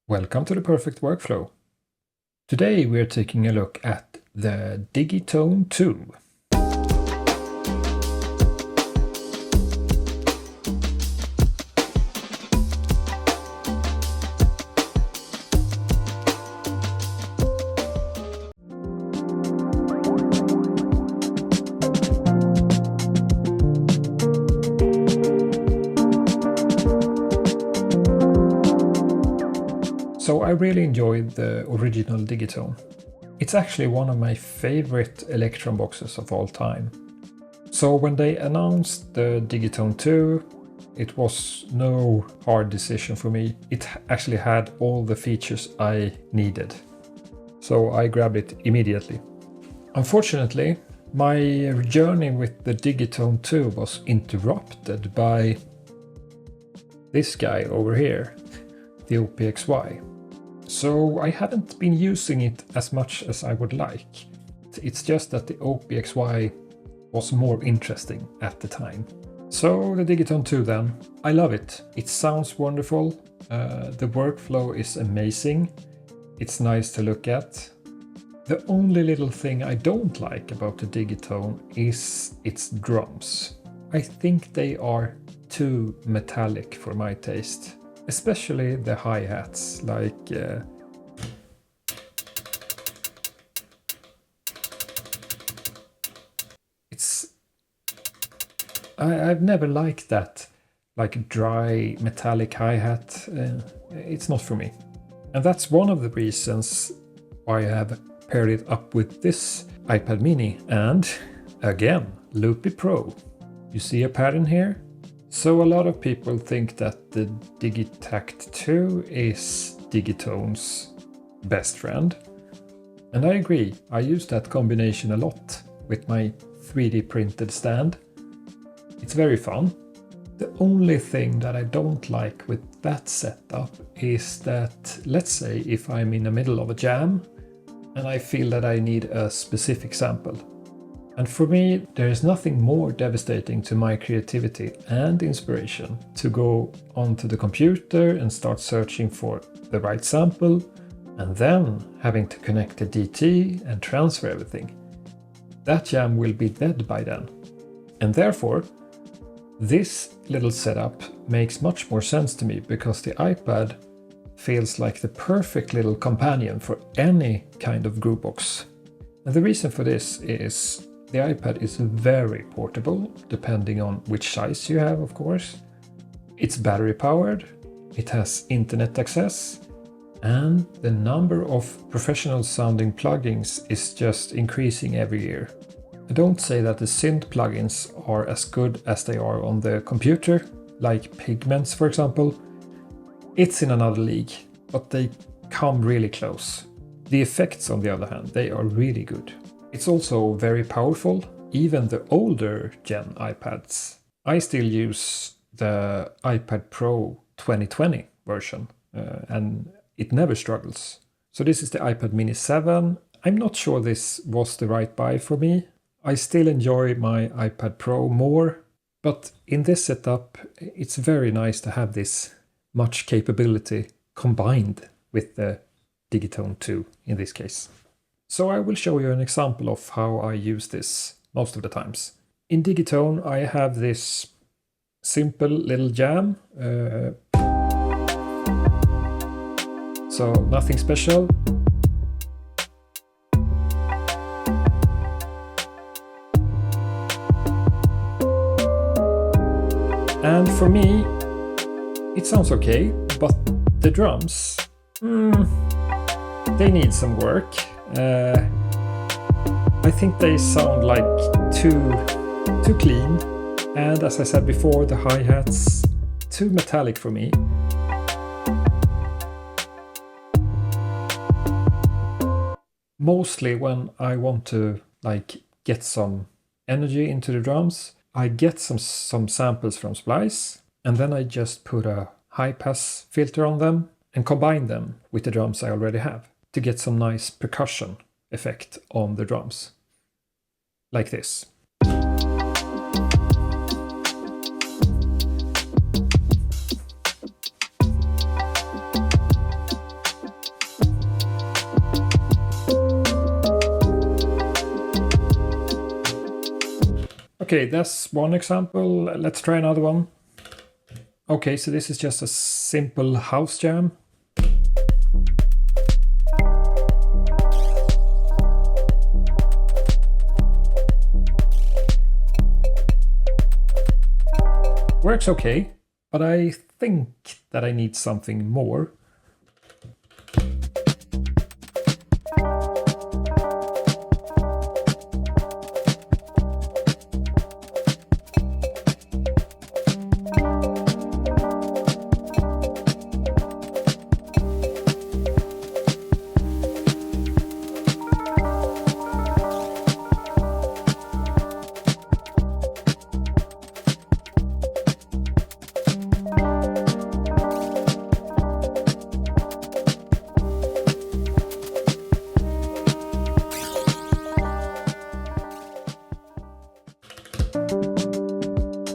Welcome to the Perfect Workflow. Today we're taking a look at the Digitone II. So I really enjoyed the original Digitone. It's actually one of my favorite Elektron boxes of all time. So when they announced the Digitone II, it was no hard decision for me. It actually had all the features I needed. So I grabbed it immediately. Unfortunately, my journey with the Digitone II was interrupted by this guy over here, the OPXY. So I haven't been using it as much as I would like. It's just that the OPXY was more interesting at the time. So the Digitone II then, I love it. It sounds wonderful. The workflow is amazing. It's nice to look at. The only little thing I don't like about the Digitone is its drums. I think they are too metallic for my taste. Especially the hi-hats, like I've never liked that, like dry metallic hi-hat. It's not for me. And that's one of the reasons why I have paired it up with this iPad mini and, again, Loopy Pro. You see a pattern here? So a lot of people think that the Digitact 2 is Digitone's best friend. And I agree, I use that combination a lot with my 3D printed stand. It's very fun. The only thing that I don't like with that setup is that, let's say if I'm in the middle of a jam and I feel that I need a specific sample. And for me, there is nothing more devastating to my creativity and inspiration to go onto the computer and start searching for the right sample and then having to connect the DT and transfer everything. That jam will be dead by then. And therefore, this little setup makes much more sense to me because the iPad feels like the perfect little companion for any kind of group box. And the reason for this is the iPad is very portable, depending on which size you have, of course. It's battery powered, it has internet access, and the number of professional sounding plugins is just increasing every year. I don't say that the synth plugins are as good as they are on the computer, like Pigments for example. It's in another league, but they come really close. The effects, on the other hand, they are really good. It's also very powerful, even the older gen iPads. I still use the iPad Pro 2020 version and it never struggles. So this is the iPad mini 7. I'm not sure this was the right buy for me. I still enjoy my iPad Pro more, but in this setup it's very nice to have this much capability combined with the Digitone II in this case. So I will show you an example of how I use this most of the times. In Digitone I have this simple little jam, so nothing special. And for me it sounds okay, but the drums, they need some work. I think they sound like too clean, and as I said before, the hi-hats too metallic for me. Mostly when I want to get some energy into the drums, I get some samples from Splice and then I just put a high-pass filter on them and combine them with the drums I already have to get some nice percussion effect on the drums. Like this. Okay, that's one example. Let's try another one. Okay, so this is just a simple house jam. Works okay, but I think that I need something more.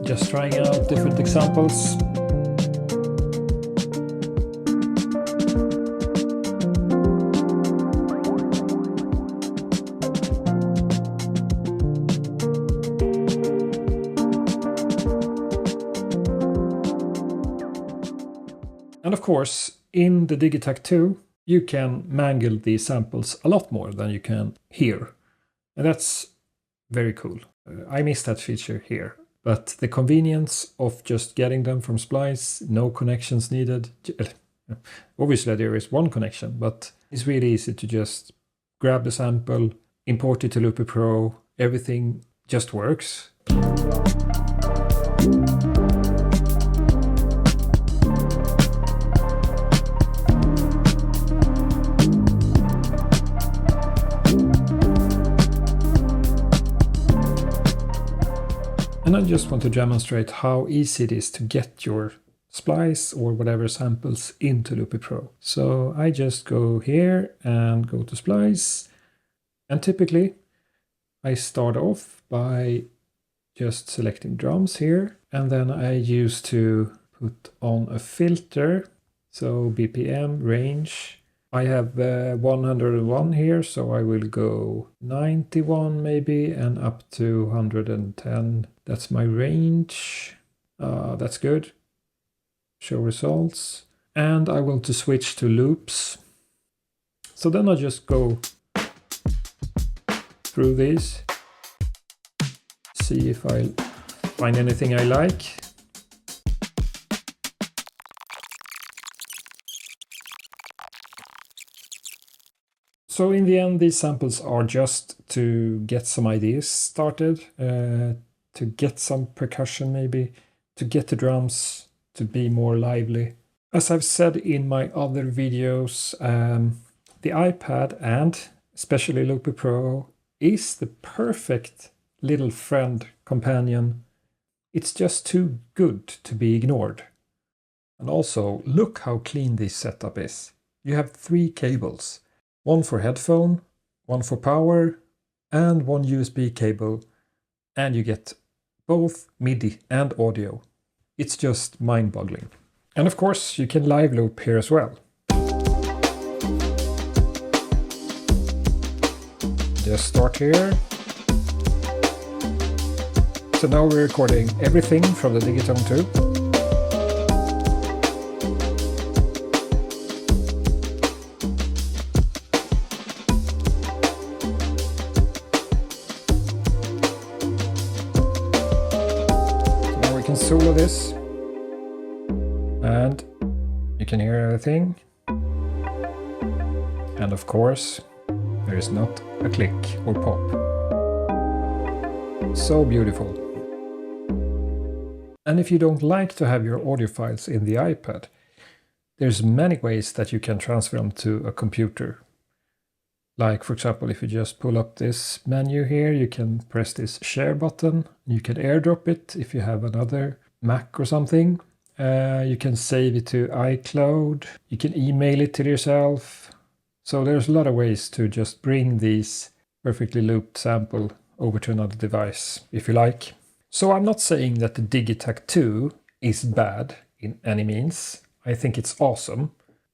Just trying out different examples. And of course, in the Digitakt 2, you can mangle these samples a lot more than you can here. And that's very cool. I miss that feature here. But the convenience of just getting them from Splice, no connections needed. Obviously there is one connection, but it's really easy to just grab the sample, import it to Loopy Pro, everything just works. And I just want to demonstrate how easy it is to get your Splice or whatever samples into Loopy Pro. So I just go here and go to Splice. And typically I start off by just selecting drums here. And then I used to put on a filter. So BPM, range. I have 101 here, so I will go 91 maybe and up to 110. That's my range. That's good. Show results. And I want to switch to loops. So then I just go through these. See if I find anything I like. So in the end, these samples are just to get some ideas started, to get some percussion maybe, to get the drums to be more lively. As I've said in my other videos, the iPad and especially Loopy Pro is the perfect little friend companion. It's just too good to be ignored. And also, look how clean this setup is. You have 3 cables. One for headphone, one for power, and one USB cable, and you get both MIDI and audio. It's just mind-boggling. And of course, you can live loop here as well. Just start here. So now we're recording everything from the Digitone 2. Solo this, and you can hear everything, and of course there is not a click or pop. So beautiful. And if you don't like to have your audio files in the iPad, there's many ways that you can transfer them to a computer. Like, for example, if you just pull up this menu here, you can press this share button. You can airdrop it if you have another Mac or something. You can save it to iCloud. You can email it to yourself. So there's a lot of ways to just bring these perfectly looped sample over to another device, if you like. So I'm not saying that the Digitakt 2 is bad in any means. I think it's awesome.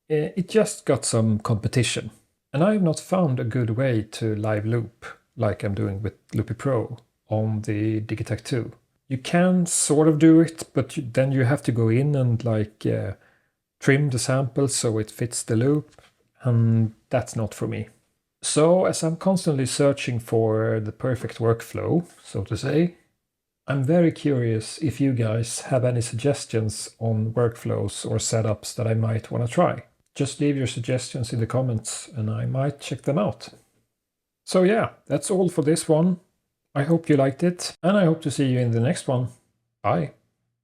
It just got some competition. And I have not found a good way to live loop like I'm doing with Loopy Pro on the Digitech 2. You can sort of do it, but then you have to go in and like trim the sample so it fits the loop, and that's not for me. So as I'm constantly searching for the perfect workflow, so to say, I'm very curious if you guys have any suggestions on workflows or setups that I might want to try. Just leave your suggestions in the comments and I might check them out. So yeah, that's all for this one. I hope you liked it, and I hope to see you in the next one. Bye!